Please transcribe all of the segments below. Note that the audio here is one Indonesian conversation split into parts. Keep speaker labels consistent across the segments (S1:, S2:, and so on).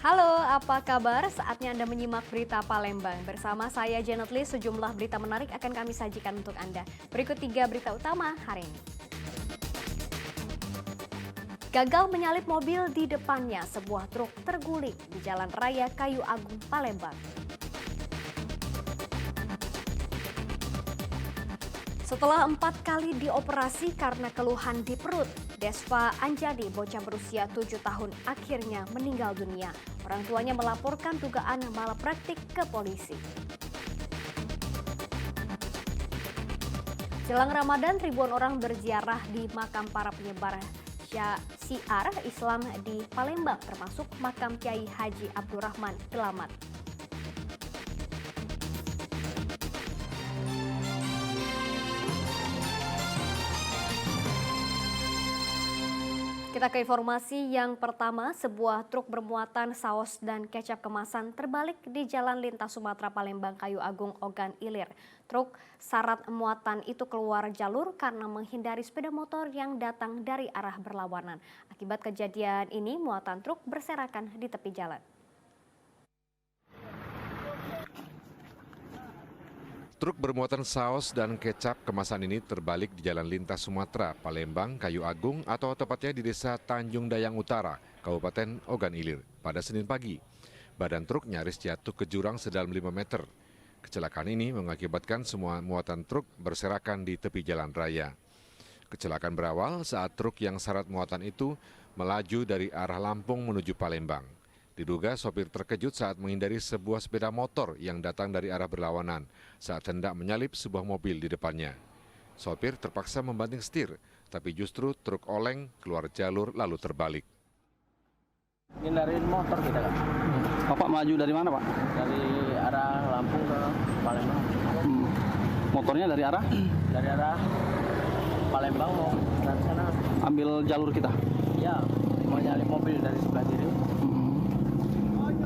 S1: Halo, apa kabar? Saatnya Anda menyimak berita Palembang. Bersama saya Janet Lee, sejumlah berita menarik akan kami sajikan untuk Anda. Berikut 3 berita utama hari ini. Gagal menyalip mobil di depannya, sebuah truk terguling di Jalan Raya Kayu Agung, Palembang. Setelah 4 kali dioperasi karena keluhan di perut, Desva Anjani, bocah berusia 7 tahun, akhirnya meninggal dunia. Orang tuanya melaporkan dugaan malapraktik ke polisi. Jelang Ramadan, ribuan orang berziarah di makam para penyebar syiar Islam di Palembang, termasuk makam Kiai Haji Abdurrahman Delamat. Kita ke informasi yang pertama, sebuah truk bermuatan saus dan kecap kemasan terbalik di Jalan Lintas Sumatera Palembang Kayu Agung Ogan Ilir. Truk syarat muatan itu keluar jalur karena menghindari sepeda motor yang datang dari arah berlawanan. Akibat kejadian ini, muatan truk berserakan di tepi jalan.
S2: Truk bermuatan saus dan kecap kemasan ini terbalik di Jalan Lintas Sumatera, Palembang, Kayu Agung atau tepatnya di Desa Tanjung Dayang Utara, Kabupaten Ogan Ilir, pada Senin pagi. Badan truk nyaris jatuh ke jurang sedalam 5 meter. Kecelakaan ini mengakibatkan semua muatan truk berserakan di tepi jalan raya. Kecelakaan berawal saat truk yang syarat muatan itu melaju dari arah Lampung menuju Palembang. Diduga sopir terkejut saat menghindari sebuah sepeda motor yang datang dari arah berlawanan saat hendak menyalip sebuah mobil di depannya. Sopir terpaksa membanting setir, tapi justru truk oleng keluar jalur lalu terbalik.
S3: Hindarin motor kita kan.
S4: Bapak maju dari mana, Pak?
S3: Dari arah Lampung ke Palembang.
S4: Motornya dari arah?
S3: Dari arah Palembang mau ke sana.
S4: Ambil jalur kita?
S3: Ya, mau nyalip mobil dari sebelah kiri.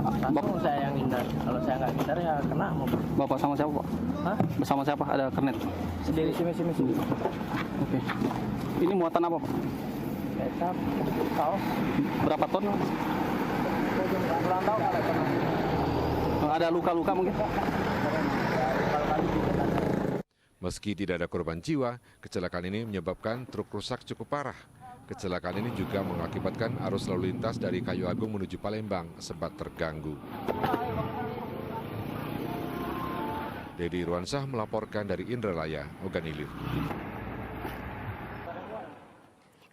S3: Langsung saya yang hindar. Kalau saya nggak hindar ya kena mobil.
S4: Bapak sama siapa, Pak?
S3: Hah?
S4: Bersama siapa? Ada kernet?
S3: Sendiri. Sini.
S4: Oke. Ini muatan apa, Pak?
S3: Kecap, saus.
S4: Berapa ton?
S3: Kurang tahu kalau pernah.
S4: Ada luka-luka mungkin?
S2: Meski tidak ada korban jiwa, kecelakaan ini menyebabkan truk rusak cukup parah. Kecelakaan ini juga mengakibatkan arus lalu lintas dari Kayu Agung menuju Palembang sempat terganggu. Dedi Irwansah melaporkan dari Indralaya, Ogan Ilir.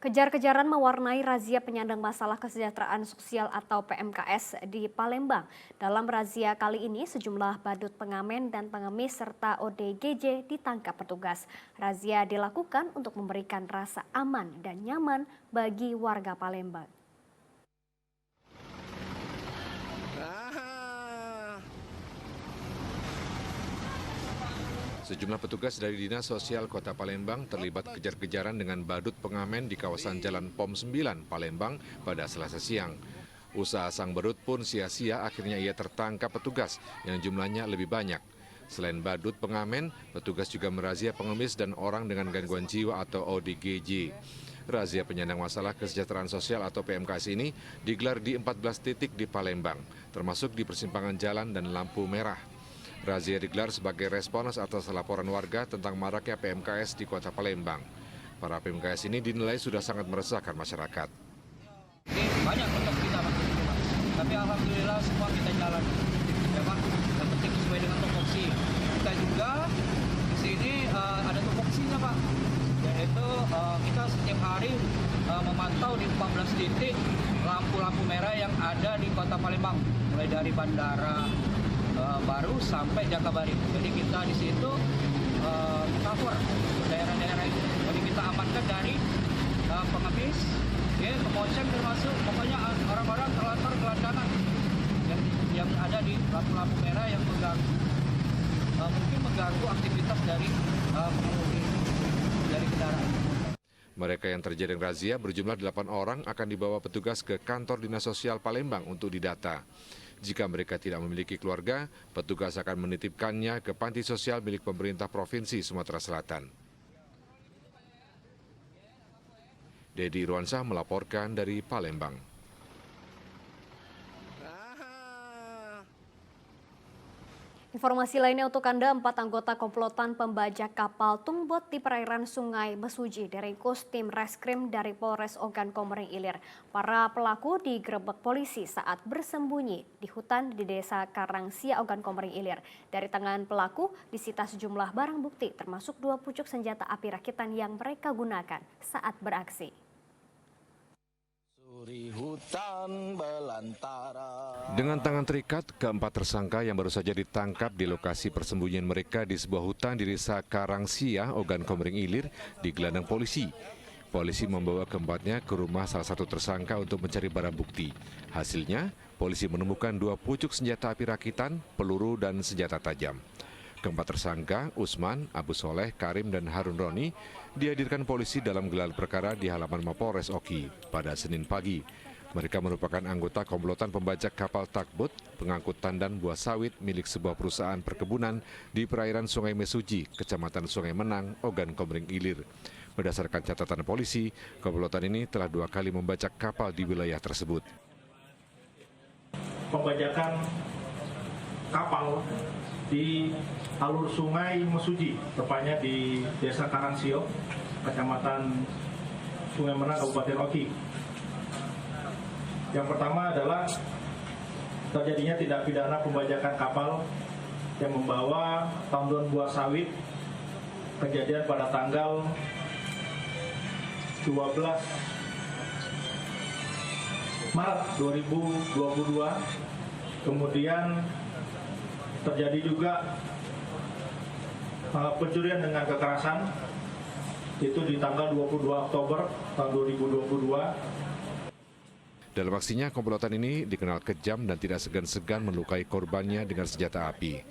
S1: Kejar-kejaran mewarnai razia penyandang masalah kesejahteraan sosial atau PMKS di Palembang. Dalam razia kali ini, sejumlah badut pengamen dan pengemis serta ODGJ ditangkap petugas. Razia dilakukan untuk memberikan rasa aman dan nyaman bagi warga Palembang.
S2: Sejumlah petugas dari Dinas Sosial Kota Palembang terlibat kejar-kejaran dengan badut pengamen di kawasan Jalan POM 9, Palembang pada Selasa siang. Usaha sang badut pun sia-sia, akhirnya ia tertangkap petugas yang jumlahnya lebih banyak. Selain badut pengamen, petugas juga merazia pengemis dan orang dengan gangguan jiwa atau ODGJ. Razia penyandang masalah kesejahteraan sosial atau PMKS ini digelar di 14 titik di Palembang, termasuk di persimpangan jalan dan lampu merah. Razia digelar sebagai respons atas laporan warga tentang maraknya PMKS di Kota Palembang. Para PMKS ini dinilai sudah sangat meresahkan masyarakat.
S3: Banyak untuk kita, Pak. Tapi alhamdulillah semua kita jalan. Ya, Pak. Yang penting sesuai dengan tupoksi. Kita juga di sini ada tupoksinya, Pak. Yaitu kita setiap hari memantau di 14 titik lampu-lampu merah yang ada di Kota Palembang, mulai dari bandara baru sampai Jakabari. Jadi kita di situ cover daerah-daerah itu. Jadi kita amankan dari pengemis, pemoceng termasuk, pokoknya orang-orang terlantar gelandangan yang ada di lampu-lampu merah yang mengganggu, mungkin mengganggu aktivitas dari pengemudi dari kendaraan.
S2: Mereka yang terjaring razia berjumlah 8 orang akan dibawa petugas ke kantor Dinas Sosial Palembang untuk didata. Jika mereka tidak memiliki keluarga, petugas akan menitipkannya ke panti sosial milik pemerintah Provinsi Sumatera Selatan. Dedi Irwansah melaporkan dari Palembang.
S1: Informasi lainnya untuk Anda, 4 anggota komplotan pembajak kapal tungboat di perairan Sungai Mesuji diringkus tim reskrim dari Polres Ogan Komering Ilir. Para pelaku digerebek polisi saat bersembunyi di hutan di desa Karangsia, Ogan Komering Ilir. Dari tangan pelaku disita sejumlah barang bukti termasuk 2 pucuk senjata api rakitan yang mereka gunakan saat beraksi.
S2: Dengan tangan terikat, keempat tersangka yang baru saja ditangkap di lokasi persembunyian mereka di sebuah hutan di desa Karangsia, Ogan Komering Ilir, digelandang polisi. Polisi membawa keempatnya ke rumah salah satu tersangka untuk mencari barang bukti. Hasilnya, polisi menemukan 2 pucuk senjata api rakitan, peluru, dan senjata tajam. Keempat tersangka, Usman, Abu Soleh, Karim, dan Harun Roni, dihadirkan polisi dalam gelar perkara di halaman Mapolres Oki pada Senin pagi. Mereka merupakan anggota komplotan pembajak kapal takbot, pengangkut tandan buah sawit milik sebuah perusahaan perkebunan di perairan Sungai Mesuji, Kecamatan Sungai Menang, Ogan Komering Ilir. Berdasarkan catatan polisi, komplotan ini telah 2 kali membajak kapal di wilayah tersebut.
S5: Pembajakan kapal di alur Sungai Mesuji, tepatnya di Desa Karangsio, Kecamatan Sungai Menang, Kabupaten Oki. Yang pertama adalah terjadinya tindak pidana pembajakan kapal yang membawa tanduan buah sawit, kejadian pada tanggal 12 Maret 2022. Kemudian terjadi juga pencurian dengan kekerasan, itu di tanggal 22 Oktober tahun 2022.
S2: Dalam aksinya, komplotan ini dikenal kejam dan tidak segan-segan melukai korbannya dengan senjata api.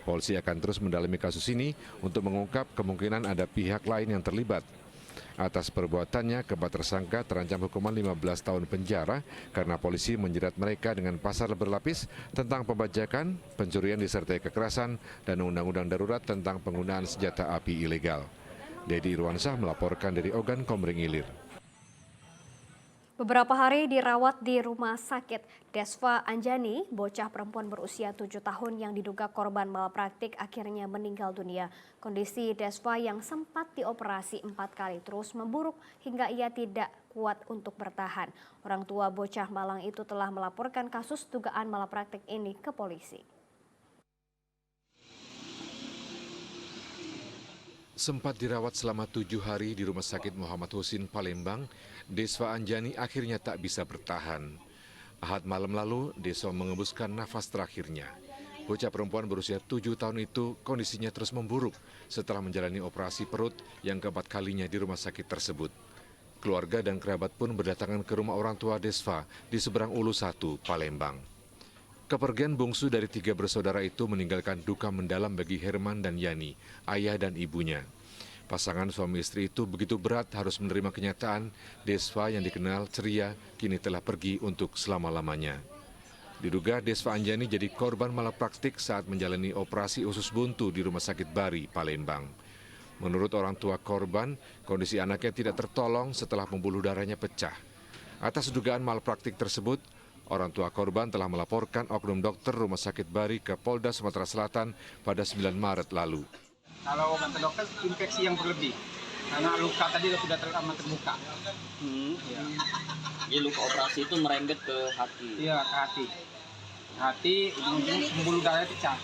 S2: Polisi akan terus mendalami kasus ini untuk mengungkap kemungkinan ada pihak lain yang terlibat. Atas perbuatannya, keempat tersangka terancam hukuman 15 tahun penjara karena polisi menjerat mereka dengan pasal berlapis tentang pembajakan, pencurian disertai kekerasan, dan undang-undang darurat tentang penggunaan senjata api ilegal. Dedi Irwansyah melaporkan dari Ogan Komering Ilir.
S1: Beberapa hari dirawat di rumah sakit, Desva Anjani, bocah perempuan berusia 7 tahun yang diduga korban malpraktik akhirnya meninggal dunia. Kondisi Desva yang sempat dioperasi 4 kali terus memburuk hingga ia tidak kuat untuk bertahan. Orang tua bocah malang itu telah melaporkan kasus dugaan malpraktik ini ke polisi.
S2: Sempat dirawat selama 7 hari di Rumah Sakit Muhammad Husin, Palembang, Desva Anjani akhirnya tak bisa bertahan. Ahad malam lalu, Desva mengembuskan nafas terakhirnya. Bocah perempuan berusia 7 tahun itu kondisinya terus memburuk setelah menjalani operasi perut yang keempat kalinya di rumah sakit tersebut. Keluarga dan kerabat pun berdatangan ke rumah orang tua Desva di seberang Ulu 1, Palembang. Kepergian bungsu dari 3 bersaudara itu meninggalkan duka mendalam bagi Herman dan Yani, ayah dan ibunya. Pasangan suami istri itu begitu berat harus menerima kenyataan Desva yang dikenal ceria kini telah pergi untuk selama-lamanya. Diduga Desva Anjani jadi korban malapraktik saat menjalani operasi usus buntu di Rumah Sakit Bari, Palembang. Menurut orang tua korban, kondisi anaknya tidak tertolong setelah pembuluh darahnya pecah. Atas dugaan malpraktik tersebut, orang tua korban telah melaporkan oknum dokter Rumah Sakit Bari ke Polda Sumatera Selatan pada 9 Maret lalu.
S6: Kalau kata dokter infeksi yang berlebih, karena luka tadi sudah terbuka. Ya.
S7: Jadi luka operasi itu merembet ke hati.
S6: Iya, ke hati. Hati, ujung-ujung pembuluh darahnya pecah.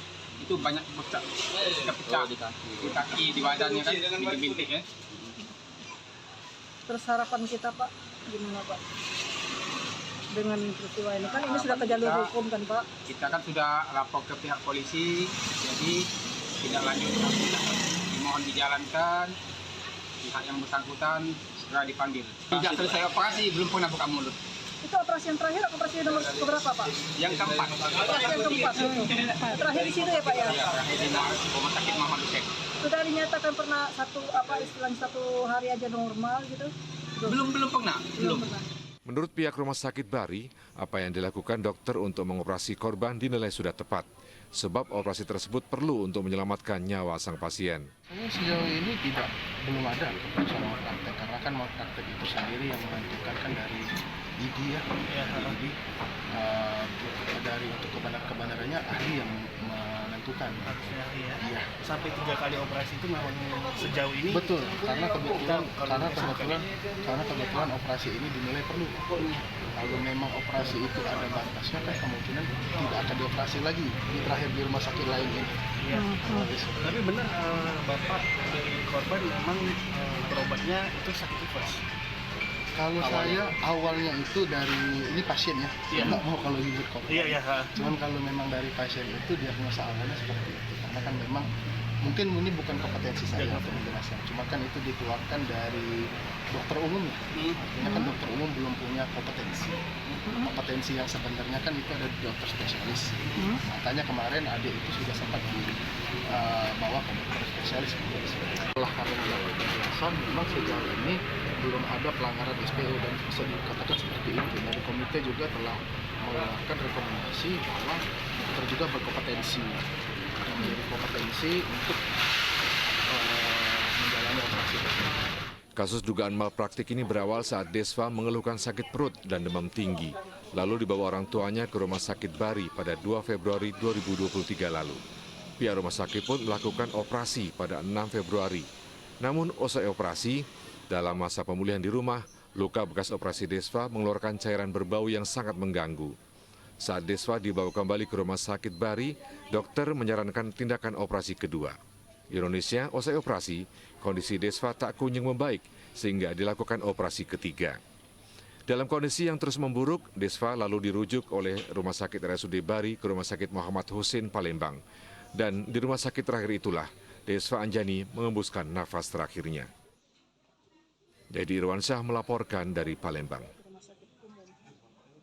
S6: Itu banyak pecah.
S7: Oh, di kaki.
S6: Di kaki, di badannya kan, bintik-bintik ya.
S8: Terus harapan kita Pak, gimana Pak? Dengan peristiwa ini kan ini sudah ke jalur hukum kan Pak? Kita kan sudah lapor ke pihak polisi, jadi tidak lanjut, dimohon dijalankan, pihak yang bersangkutan segera dipanggil. Tidak selesai operasi, belum pernah buka mulut. Itu operasi yang terakhir, operasi nomor berapa Pak?
S6: Yang keempat.
S8: Operasi yang keempat. Terakhir di sini ya Pak ya?
S6: Iya, terakhir di Rumah Sakit Muhammad Husin.
S8: Sudah dinyatakan pernah istilahnya 1 hari aja normal gitu?
S6: Belum pernah.
S8: Belum pernah.
S2: Menurut pihak Rumah Sakit Bari, apa yang dilakukan dokter untuk mengoperasi korban dinilai sudah tepat, sebab operasi tersebut perlu untuk menyelamatkan nyawa sang pasien.
S9: Sejauh ini belum ada keputusan malpraktek, karena kan malpraktek itu sendiri yang menentukan kan dari ID ya, ID dari untuk kebenarannya ahli yang menentukan. Iya.
S10: Sampai 3 kali operasi itu memang sejauh ini.
S9: Betul, karena kebetulan operasi ini dinilai perlu. Kalau memang operasi itu ada batasnya kan kemungkinan tidak akan dioperasi lagi di terakhir di rumah sakit lain ini.
S10: Iya. Tapi benar Bapak dari korban memang berobatnya itu sakit tifus.
S9: Kalau saya awalnya itu dari ini pasien ya, nggak mau kalau nyebut korban.
S10: Iya.
S9: Cuman kalau memang dari pasien itu diagnosa awalnya seperti itu, karena kan memang mungkin ini bukan kompetensi saya untuk menjelaskan. Cuma kan itu dikeluarkan dari dokter umum ya, artinya kan dokter umum belum punya kompetensi. Kompetensi yang sebenarnya kan itu ada di dokter spesialis. Makanya kemarin adik itu sudah sempat dibawa ke dokter spesialis. Setelah kami melakukan penjelasan, memang sejauh ini belum ada pelanggaran SPO dan bisa dikatakan seperti itu. Dari komite juga telah mengeluarkan rekomendasi bahwa dokter juga berkompetensi untuk menjalani operasi.
S2: Kasus dugaan malpraktik ini berawal saat Desva mengeluhkan sakit perut dan demam tinggi. Lalu dibawa orang tuanya ke Rumah Sakit Bari pada 2 Februari 2023 lalu. Pihak rumah sakit pun melakukan operasi pada 6 Februari. Namun usai operasi, dalam masa pemulihan di rumah, luka bekas operasi Desva mengeluarkan cairan berbau yang sangat mengganggu. Saat Desva dibawa kembali ke Rumah Sakit Bari, dokter menyarankan tindakan operasi kedua. Ironisnya, usai operasi, kondisi Desva tak kunjung membaik sehingga dilakukan operasi ketiga. Dalam kondisi yang terus memburuk, Desva lalu dirujuk oleh Rumah Sakit RSUD Bari ke Rumah Sakit Muhammad Hussein Palembang. Dan di rumah sakit terakhir itulah, Desva Anjani mengembuskan nafas terakhirnya. Dedi Irwansyah melaporkan dari Palembang.